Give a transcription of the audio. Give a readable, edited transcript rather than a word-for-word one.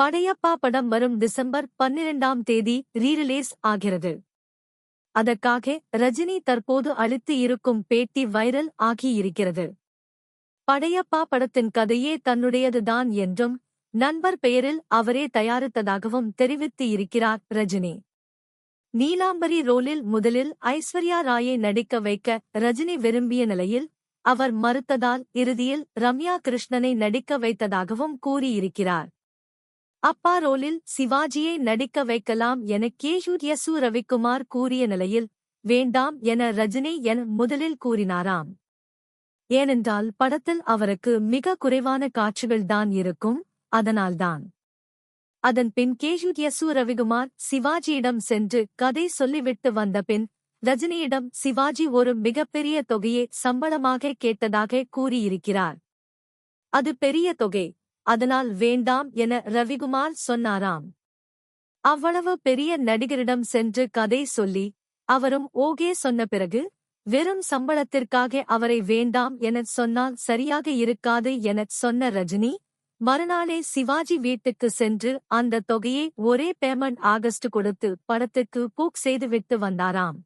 படையப்பா படம் வரும் டிசம்பர் 12ஆம் தேதி ரீரிலீஸ் ஆகிறது. அதற்காக ரஜினி தற்போது அளித்து இருக்கும் பேட்டி வைரல் ஆகியிருக்கிறது. படையப்பா படத்தின் கதையே தன்னுடையதுதான் என்றும், நண்பர் பெயரில் அவரே தயாரித்ததாகவும் தெரிவித்து இருக்கிறார் ரஜினி. நீலாம்பரி ரோலில் முதலில் ஐஸ்வர்யா ராயை நடிக்க வைக்க ரஜினி விரும்பிய நிலையில், அவர் மறுத்ததால் இறுதியில் ரம்யா கிருஷ்ணனை நடிக்க வைத்ததாகவும் கூறியிருக்கிறார். அப்பா ரோலில் சிவாஜியை நடிக்க வைக்கலாம் என கேஷூர் ரவிக்குமார் கூறிய நிலையில், வேண்டாம் என ரஜினி முதலில் கூறினாராம். ஏனென்றால் படத்தில் அவருக்கு மிக குறைவான காட்சிகள்தான் இருக்கும், அதனால்தான். அதன் பின் கேஷூர் ரவிக்குமார் சிவாஜியிடம் சென்று கதை சொல்லிவிட்டு வந்த பின், ரஜினியிடம் சிவாஜி ஒரு மிகப்பெரிய தொகையை சம்பளமாக கேட்டதாக கூறியிருக்கிறார். அது பெரிய தொகை, அதனால் வேண்டாம் என ரவிக்குமார் சொன்னாராம். அவ்வளவு பெரிய நடிகரிடம் சென்று கதை சொல்லி, அவரும் ஓகே சொன்ன பிறகு, வெறும் சம்பளத்திற்காக அவரை வேண்டாம் எனச் சொன்னால் சரியாக இருக்காது எனச் சொன்ன ரஜினி, மறுநாளே சிவாஜி வீட்டுக்கு சென்று அந்த தொகையை ஒரே பேமெண்ட் ஆகஸ்ட் கொடுத்து படத்துக்கு புக் செய்துவிட்டு வந்தாராம்.